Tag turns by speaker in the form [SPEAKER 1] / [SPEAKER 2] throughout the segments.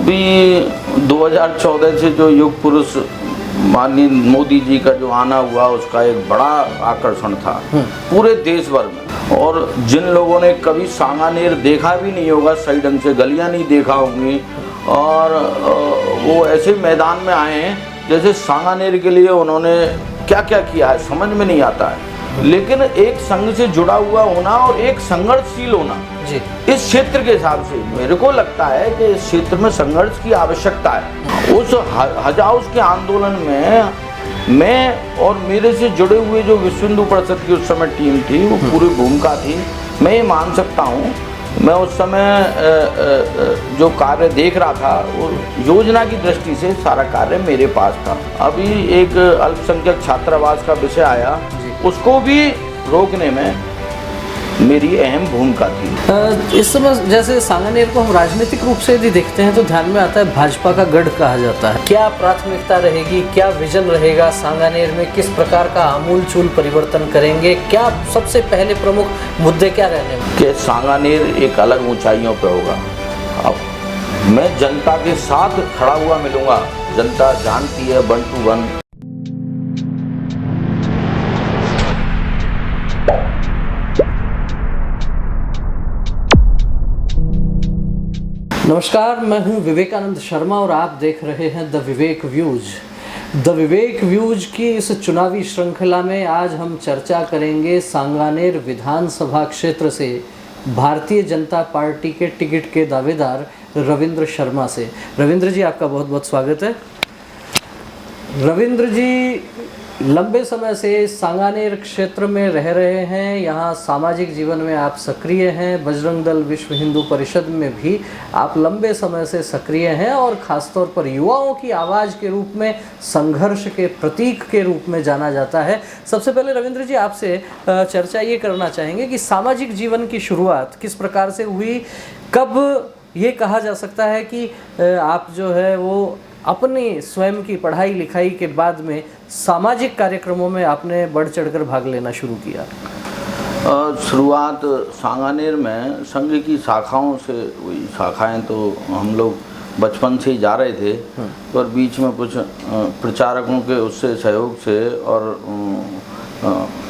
[SPEAKER 1] अभी 2014 से जो युग पुरुष माननीय मोदी जी का जो आना हुआ उसका एक बड़ा आकर्षण था पूरे देश भर में। और जिन लोगों ने कभी सांगानेर देखा भी नहीं होगा, सही ढंग से गलियां नहीं देखा होंगी, और वो ऐसे मैदान में आए हैं जैसे सांगानेर के लिए उन्होंने क्या क्या किया है समझ में नहीं आता है। लेकिन एक संघ से जुड़ा हुआ होना और एक संघर्षशील होना
[SPEAKER 2] जी।
[SPEAKER 1] इस क्षेत्र के हिसाब से मेरे को लगता है कि इस क्षेत्र में संघर्ष की आवश्यकता है। उस हज हाउस के आंदोलन में मैं और मेरे से जुड़े हुए जो विश्व हिंदू परिषद की उस समय टीम थी वो पूरी भूमिका थी। मैं ये मान सकता हूँ, मैं उस समय जो कार्य देख रहा था वो योजना की दृष्टि से सारा कार्य मेरे पास था। अभी एक अल्पसंख्यक छात्रावास का विषय आया, उसको भी रोकने में मेरी अहम भूमिका थी।
[SPEAKER 2] इस समय जैसे सांगानेर को हम राजनीतिक रूप से यदि देखते हैं तो ध्यान में आता है भाजपा का गढ़ कहा जाता है। क्या प्राथमिकता रहेगी, क्या विजन रहेगा सांगानेर में, किस प्रकार का आमूलचूल परिवर्तन करेंगे, क्या सबसे पहले प्रमुख मुद्दे क्या रहने वाले?
[SPEAKER 1] कि सांगानेर एक अलग ऊंचाइयों पे होगा। अब मैं जनता के साथ खड़ा हुआ मिलूंगा। जनता जानती है 1 to 1।
[SPEAKER 2] नमस्कार, मैं हूं विवेकानंद शर्मा और आप देख रहे हैं the Vivek views. The Vivek views की इस चुनावी श्रृंखला में आज हम चर्चा करेंगे सांगानेर विधानसभा क्षेत्र से भारतीय जनता पार्टी के टिकट के दावेदार रविंद्र शर्मा से। रविंद्र जी, आपका बहुत बहुत स्वागत है। रविंद्र जी लंबे समय से सांगानेर क्षेत्र में रह रहे हैं, यहाँ सामाजिक जीवन में आप सक्रिय हैं, बजरंग दल विश्व हिंदू परिषद में भी आप लंबे समय से सक्रिय हैं और ख़ासतौर पर युवाओं की आवाज़ के रूप में, संघर्ष के प्रतीक के रूप में जाना जाता है। सबसे पहले रविंद्र जी आपसे चर्चा ये करना चाहेंगे कि सामाजिक जीवन की शुरुआत किस प्रकार से हुई, कब ये कहा जा सकता है कि आप जो है वो अपनी स्वयं की पढ़ाई लिखाई के बाद में सामाजिक कार्यक्रमों में आपने बढ़ चढ़कर भाग लेना शुरू किया?
[SPEAKER 1] शुरुआत सांगानेर में संघ की शाखाओं से हुई। शाखाएं तो हम लोग बचपन से ही जा रहे थे, पर बीच में कुछ प्रचारकों के उससे सहयोग से और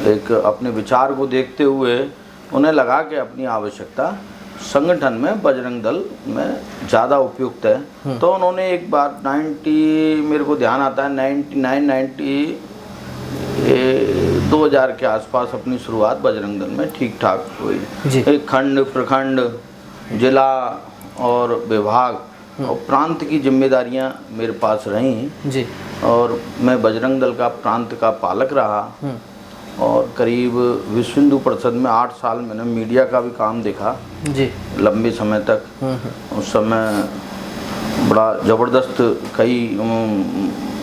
[SPEAKER 1] एक अपने विचार को देखते हुए उन्हें लगा कि अपनी आवश्यकता संगठन में बजरंग दल में ज़्यादा उपयुक्त है। तो उन्होंने एक बार 90 मेरे को ध्यान आता है 99 2000 के आसपास अपनी शुरुआत बजरंग दल में ठीक ठाक हुई। एक खंड, प्रखंड, जिला और विभाग और प्रांत की जिम्मेदारियां मेरे पास रहीं जी। और मैं बजरंग दल का प्रांत का पालक रहा और करीब विश्व हिंदू परिषद में 8 साल मैंने मीडिया का भी काम देखा जी, लंबे समय तक। उस समय बड़ा ज़बरदस्त कई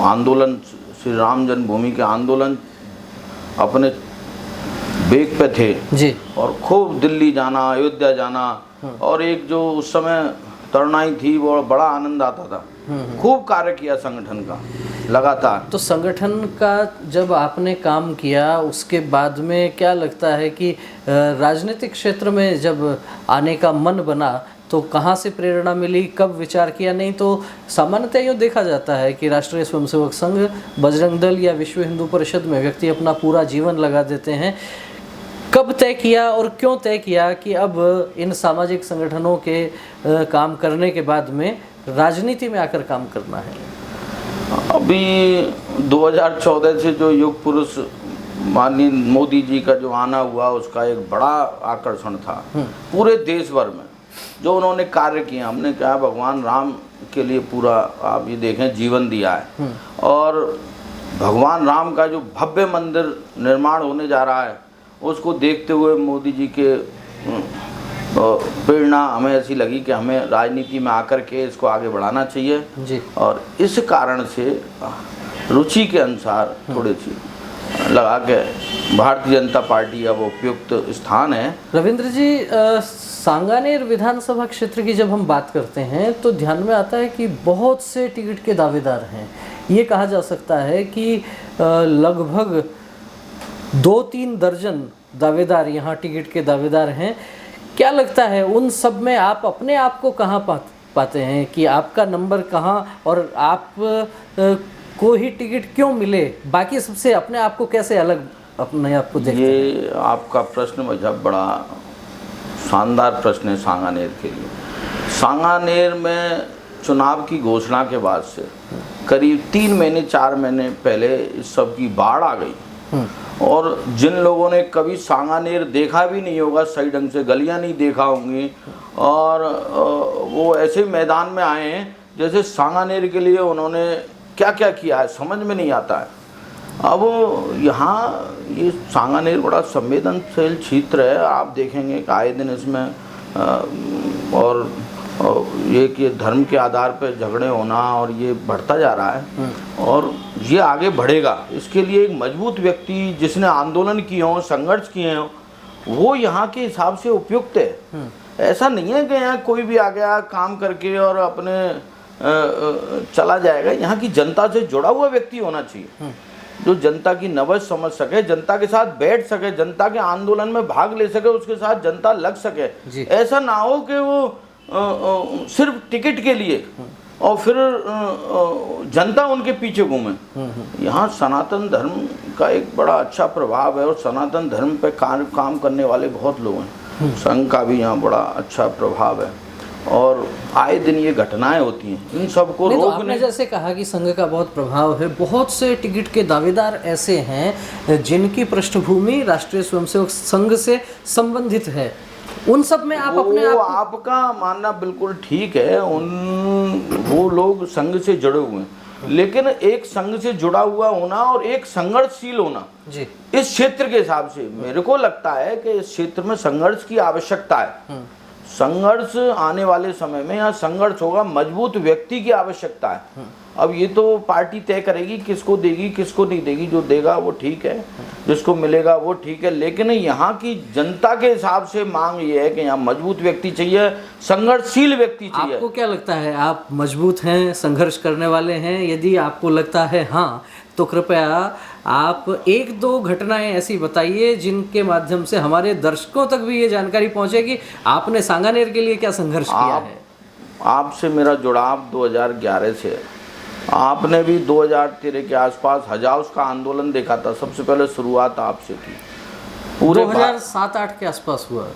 [SPEAKER 1] आंदोलन, श्री राम जन्मभूमि के आंदोलन अपने बेग पे थे जी। और खूब दिल्ली जाना, अयोध्या जाना, और एक जो उस समय तरुणाई थी वो बड़ा आनंद आता था। खूब कार्य किया संगठन का लगातार।
[SPEAKER 2] तो संगठन का जब आपने काम किया उसके बाद में क्या लगता है कि राजनीतिक क्षेत्र में जब आने का मन बना तो कहाँ से प्रेरणा मिली, कब विचार किया? नहीं तो सामान्यतः यूँ देखा जाता है कि राष्ट्रीय स्वयंसेवक संघ, बजरंग दल या विश्व हिंदू परिषद में व्यक्ति अपना पूरा जीवन लगा देते हैं। कब तय किया और क्यों तय किया कि अब इन सामाजिक संगठनों के काम करने के बाद में राजनीति में आकर काम करना है?
[SPEAKER 1] अभी 2014 से जो युग पुरुष माननीय मोदी जी का जो आना हुआ उसका एक बड़ा आकर्षण था पूरे देश भर में। जो उन्होंने कार्य किए, हमने कहा भगवान राम के लिए पूरा आप ये देखें जीवन दिया है, और भगवान राम का जो भव्य मंदिर निर्माण होने जा रहा है उसको देखते हुए मोदी जी के प्रेरणा हमें ऐसी लगी कि हमें राजनीति में आकर के इसको आगे बढ़ाना चाहिए जी। और इस कारण से रुचि के अनुसार थोड़ी सी लगा के भारतीय जनता पार्टी अब उपयुक्त स्थान है।
[SPEAKER 2] रविंद्र जी, सांगानेर विधानसभा क्षेत्र की जब हम बात करते हैं तो ध्यान में आता है कि बहुत से टिकट के दावेदार हैं। ये कहा जा सकता है कि लगभग 2-3 दर्जन दावेदार यहाँ टिकट के दावेदार हैं। क्या लगता है उन सब में आप अपने आप को कहाँ पाते हैं कि आपका नंबर कहाँ और आप को ही टिकट क्यों मिले, बाकी सबसे अपने आप को कैसे अलग अपने आप को देखते हैं?
[SPEAKER 1] ये आपका प्रश्न मुझे बड़ा शानदार प्रश्न है सांगानेर के लिए। सांगानेर में चुनाव की घोषणा के बाद से करीब 3 महीने 4 महीने पहले इस सब की बाढ़ आ गई और जिन लोगों ने कभी सांगानेर देखा भी नहीं होगा, सही ढंग से गलियां नहीं देखा होंगी और वो ऐसे मैदान में आए हैं जैसे सांगानेर के लिए उन्होंने क्या क्या किया है समझ में नहीं आता है। अब यहाँ ये सांगानेर बड़ा संवेदनशील क्षेत्र है, आप देखेंगे कि आए दिन इसमें और ये धर्म के आधार पर झगड़े होना और ये बढ़ता जा रहा है और ये आगे बढ़ेगा। इसके लिए एक मजबूत व्यक्ति जिसने आंदोलन किए हों, संघर्ष किए हों, वो यहाँ के हिसाब से उपयुक्त है। ऐसा नहीं है कि यहाँ कोई भी आ गया काम करके और अपने चला जाएगा। यहाँ की जनता से जुड़ा हुआ व्यक्ति होना चाहिए जो जनता की नब्ज समझ सके, जनता के साथ बैठ सके, जनता के आंदोलन में भाग ले सके, उसके साथ जनता लग सके। ऐसा ना हो कि वो सिर्फ टिकट के लिए और फिर जनता उनके पीछे घूमे। यहाँ सनातन धर्म का एक बड़ा अच्छा प्रभाव है और सनातन धर्म पे काम करने वाले बहुत लोग हैं। संघ का भी यहाँ बड़ा अच्छा प्रभाव है और आए दिन ये घटनाएं होती हैं, इन सबको
[SPEAKER 2] रोकने। तो
[SPEAKER 1] आपने
[SPEAKER 2] जैसे कहा कि संघ का बहुत प्रभाव है, बहुत से टिकट के दावेदार ऐसे हैं जिनकी पृष्ठभूमि राष्ट्रीय स्वयंसेवक संघ से संबंधित है, उन सब में आप अपने आप
[SPEAKER 1] आपका मानना बिल्कुल ठीक है। वो लोग संघ से जुड़े हुए हैं, लेकिन एक संघ से जुड़ा हुआ होना और एक संघर्षशील होना
[SPEAKER 2] जी
[SPEAKER 1] इस क्षेत्र के हिसाब से मेरे को लगता है कि इस क्षेत्र में संघर्ष की आवश्यकता है। संघर्ष आने वाले समय में यहाँ संघर्ष होगा, मजबूत व्यक्ति की आवश्यकता है। अब ये तो पार्टी तय करेगी किसको देगी किसको नहीं देगी, जो देगा वो ठीक है, जिसको मिलेगा वो ठीक है, लेकिन यहाँ की जनता के हिसाब से मांग ये है कि यहाँ मजबूत व्यक्ति चाहिए, संघर्षशील व्यक्ति चाहिए।
[SPEAKER 2] आपको क्या लगता है, आप मजबूत हैं, संघर्ष करने वाले हैं? यदि आपको लगता है हाँ, तो कृपया आप 1-2 घटनाएं ऐसी बताइए जिनके माध्यम से हमारे दर्शकों तक भी ये जानकारी पहुंचे कि आपने सांगानेर के लिए क्या संघर्ष किया है।
[SPEAKER 1] आपसे मेरा जुड़ाव 2011 से है। आपने भी 2013 के आसपास हज हाउस का आंदोलन देखा था, सबसे पहले शुरुआत आपसे की। पूरे
[SPEAKER 2] 2007-8 के आसपास हुआ,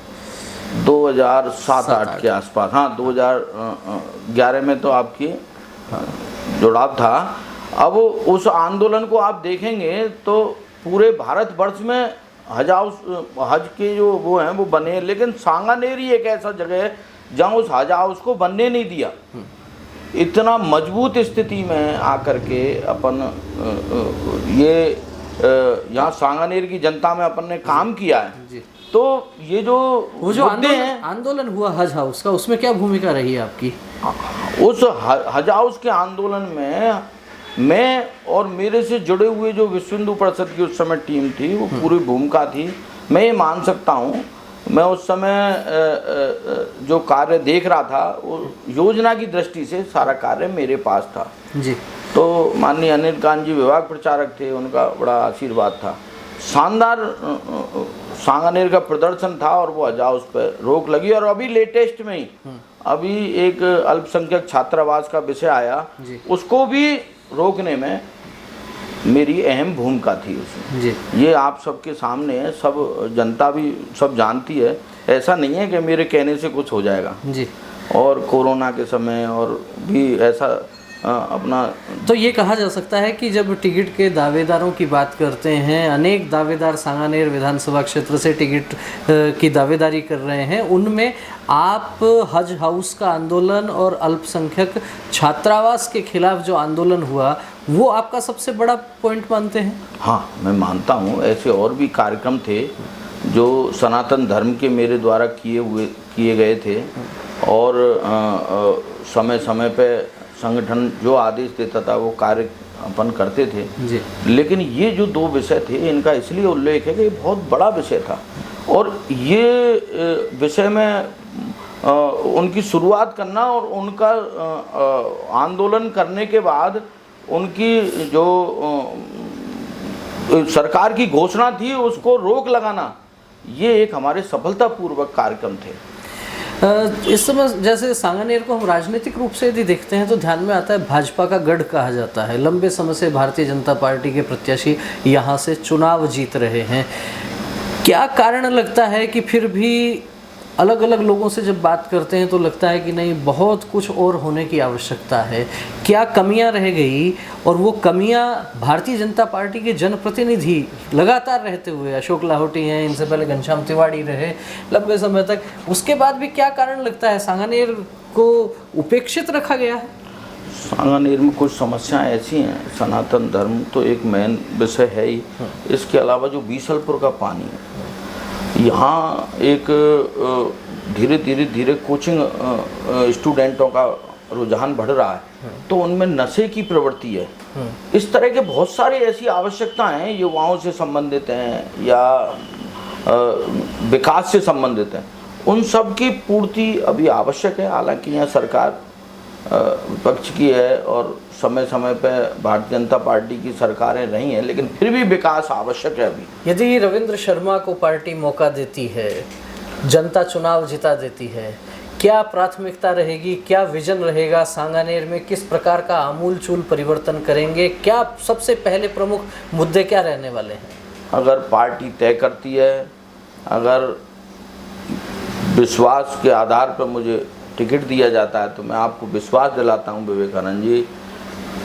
[SPEAKER 1] 2007-8 के आसपास, हाँ 2011 में तो आपकी जुड़ाव था। अब उस आंदोलन को आप देखेंगे तो पूरे भारत वर्ष में हज हाउस, हज के जो वो हैं वो बने, लेकिन सांगानेर ही एक ऐसा जगह है जहाँ उस हज हाउस को बनने नहीं दिया। इतना मजबूत स्थिति में आकर के अपन ये यहाँ सांगानेर की जनता में अपन ने काम किया है जी। तो ये जो
[SPEAKER 2] आंदोलन हुआ हज हाउस का, उसमें क्या भूमिका रही है आपकी?
[SPEAKER 1] उस हज हाउस के आंदोलन में मैं और मेरे से जुड़े हुए जो विश्व हिंदू परिषद की उस समय टीम थी वो पूरी भूमिका थी। मैं ये मान सकता हूँ, मैं उस समय जो कार्य देख रहा था वो योजना की दृष्टि से सारा कार्य मेरे पास था
[SPEAKER 2] जी।
[SPEAKER 1] तो माननीय अनिल कांत जी विभाग प्रचारक थे, उनका बड़ा आशीर्वाद था। शानदार सांगानेर का प्रदर्शन था और वो हज हाउस पर रोक लगी। और अभी लेटेस्ट में ही अभी एक अल्पसंख्यक छात्रावास का विषय आया, उसको भी रोकने में मेरी अहम भूमिका थी उसमें जी। ये आप सबके सामने है, सब जनता भी सब जानती है। ऐसा नहीं है कि मेरे कहने से कुछ हो जाएगा जी। और कोरोना के समय और भी ऐसा अपना,
[SPEAKER 2] तो ये कहा जा सकता है कि जब टिकट के दावेदारों की बात करते हैं, अनेक दावेदार सांगानेर विधानसभा क्षेत्र से टिकट की दावेदारी कर रहे हैं, उनमें आप हज हाउस का आंदोलन और अल्पसंख्यक छात्रावास के खिलाफ जो आंदोलन हुआ वो आपका सबसे बड़ा पॉइंट मानते हैं? हाँ,
[SPEAKER 1] मैं मानता हूँ। ऐसे और भी कार्यक्रम थे जो सनातन धर्म के मेरे द्वारा किए गए थे और समय समय पे संगठन जो आदेश देता था वो कार्य अपन करते थे जी। लेकिन ये जो 2 विषय थे इनका इसलिए उल्लेख है कि ये बहुत बड़ा विषय था और ये विषय में उनकी शुरुआत करना और उनका आंदोलन करने के बाद उनकी जो सरकार की घोषणा थी उसको रोक लगाना, ये एक हमारे सफलतापूर्वक कार्यक्रम थे।
[SPEAKER 2] इस समय जैसे सांगानेर को हम राजनीतिक रूप से यदि देखते हैं तो ध्यान में आता है भाजपा का गढ़ कहा जाता है। लंबे समय से भारतीय जनता पार्टी के प्रत्याशी यहाँ से चुनाव जीत रहे हैं। क्या कारण लगता है कि फिर भी अलग अलग लोगों से जब बात करते हैं तो लगता है कि नहीं, बहुत कुछ और होने की आवश्यकता है? क्या कमियां रह गई? और वो कमियां भारतीय जनता पार्टी के जनप्रतिनिधि लगातार रहते हुए, अशोक लाहोटी हैं, इनसे पहले घनश्याम तिवाड़ी रहे लंबे समय तक, उसके बाद भी क्या कारण लगता है सांगानेर को उपेक्षित रखा गया है?
[SPEAKER 1] सांगानेर में कुछ समस्याएं ऐसी हैं, सनातन धर्म तो एक मेन विषय है ही, इसके अलावा जो बीसलपुर का पानी है, यहाँ एक धीरे धीरे कोचिंग स्टूडेंटों का रुझान बढ़ रहा है, तो उनमें नशे की प्रवृत्ति है। इस तरह के बहुत सारी ऐसी आवश्यकताएं युवाओं से संबंधित हैं या विकास से संबंधित हैं, उन सब की पूर्ति अभी आवश्यक है। हालांकि यहाँ सरकार विपक्ष की है और समय समय पे भारतीय जनता पार्टी की सरकारें रही हैं, लेकिन फिर भी विकास आवश्यक है अभी।
[SPEAKER 2] यदि रविंद्र शर्मा को पार्टी मौका देती है, जनता चुनाव जिता देती है, क्या प्राथमिकता रहेगी, क्या विजन रहेगा सांगानेर में? किस प्रकार का आमूलचूल परिवर्तन करेंगे? क्या सबसे पहले प्रमुख मुद्दे क्या रहने वाले हैं? अगर
[SPEAKER 1] पार्टी तय करती है, अगर विश्वास के आधार पर मुझे टिकट दिया जाता है, तो मैं आपको विश्वास दिलाता हूं विवेकानंद जी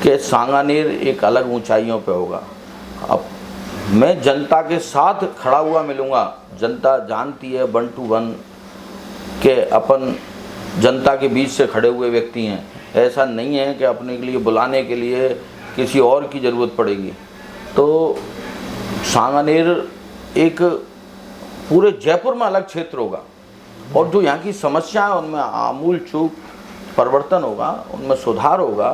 [SPEAKER 1] कि सांगानेर एक अलग ऊंचाइयों पे होगा। अब मैं जनता के साथ खड़ा हुआ मिलूंगा। जनता जानती है 1 to 1 के अपन जनता के बीच से खड़े हुए व्यक्ति हैं। ऐसा नहीं है कि अपने के लिए बुलाने के लिए किसी और की ज़रूरत पड़ेगी। तो सांगानेर एक पूरे जयपुर में अलग क्षेत्र होगा और जो यहाँ की समस्या है उनमें आमूल चूक परिवर्तन होगा, उनमें सुधार होगा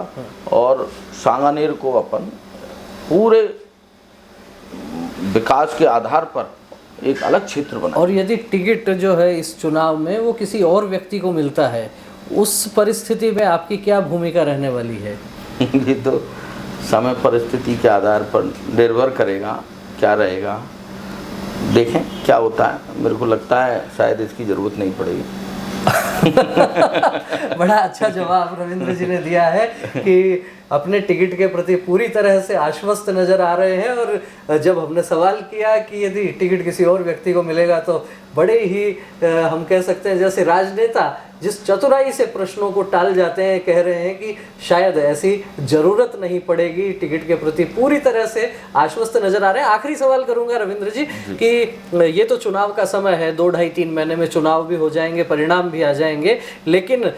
[SPEAKER 1] और सांगानेर को अपन पूरे विकास के आधार पर एक अलग क्षेत्र बना।
[SPEAKER 2] और यदि टिकट जो है इस चुनाव में वो किसी और व्यक्ति को मिलता है, उस परिस्थिति में आपकी क्या भूमिका रहने वाली है?
[SPEAKER 1] ये तो समय परिस्थिति के आधार पर निर्भर करेगा क्या रहेगा, देखें क्या होता है। मेरे को लगता है शायद इसकी ज़रूरत नहीं पड़ेगी।
[SPEAKER 2] बड़ा अच्छा जवाब रविंद्र जी ने दिया है कि अपने टिकट के प्रति पूरी तरह से आश्वस्त नजर आ रहे हैं। और जब हमने सवाल किया कि यदि टिकट किसी और व्यक्ति को मिलेगा तो बड़े ही हम कह सकते हैं जैसे राजनेता जिस चतुराई से प्रश्नों को टाल जाते हैं, कह रहे हैं कि शायद ऐसी जरूरत नहीं पड़ेगी, टिकट के प्रति पूरी तरह से आश्वस्त नजर आ रहे हैं। आखिरी सवाल करूंगा रविंद्र जी कि ये तो चुनाव का समय है, 2 ढाई 3 महीने में चुनाव भी हो जाएंगे, परिणाम भी आ जाएंगे, लेकिन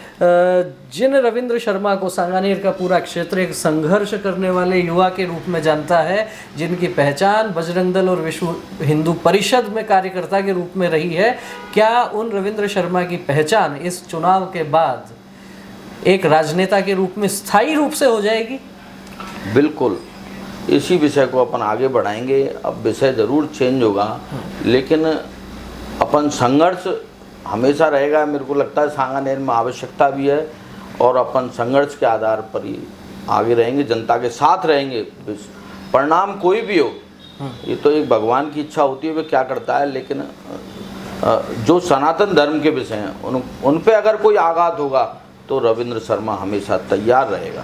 [SPEAKER 2] जिन रविंद्र शर्मा को सांगानेर का पूरा क्षेत्र एक संघर्ष करने वाले युवा के रूप में जानता है, जिनकी पहचान बजरंग दल और विश्व हिंदू परिषद में कार्यकर्ता के रूप में रही है, क्या उन रविंद्र शर्मा की पहचान इस चुनाव के बाद एक राजनेता के रूप में स्थायी रूप से हो जाएगी?
[SPEAKER 1] बिल्कुल, इसी विषय को अपन आगे बढ़ाएंगे। अब विषय ज़रूर चेंज होगा, लेकिन अपन संघर्ष हमेशा रहेगा। मेरे को लगता है सांगानेर में आवश्यकता भी है और अपन संघर्ष के आधार पर ही आगे रहेंगे, जनता के साथ रहेंगे। परिणाम कोई भी हो, ये तो एक भगवान की इच्छा होती है, वे क्या करता है, लेकिन जो सनातन धर्म के विषय हैं उन पे अगर कोई आघात होगा तो रविंद्र शर्मा हमेशा तैयार रहेगा।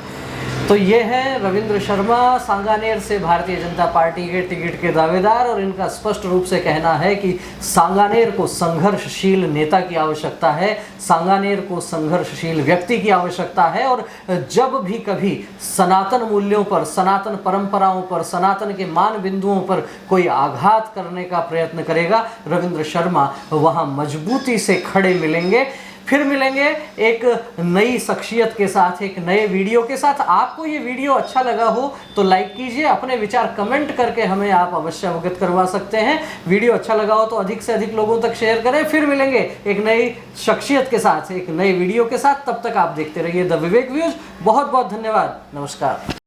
[SPEAKER 2] तो ये है रविंद्र शर्मा, सांगानेर से भारतीय जनता पार्टी के टिकट के दावेदार, और इनका स्पष्ट रूप से कहना है कि सांगानेर को संघर्षशील नेता की आवश्यकता है, सांगानेर को संघर्षशील व्यक्ति की आवश्यकता है। और जब भी कभी सनातन मूल्यों पर, सनातन परंपराओं पर, सनातन के मान बिंदुओं पर कोई आघात करने का प्रयत्न करेगा, रविंद्र शर्मा वहां मजबूती से खड़े मिलेंगे। फिर मिलेंगे एक नई शख्सियत के साथ, एक नए वीडियो के साथ। आपको ये वीडियो अच्छा लगा हो तो लाइक कीजिए, अपने विचार कमेंट करके हमें आप अवश्य अवगत करवा सकते हैं। वीडियो अच्छा लगा हो तो अधिक से अधिक लोगों तक शेयर करें। फिर मिलेंगे एक नई शख्सियत के साथ, एक नए वीडियो के साथ। तब तक आप देखते रहिए द विवेक व्यूज। बहुत बहुत धन्यवाद, नमस्कार।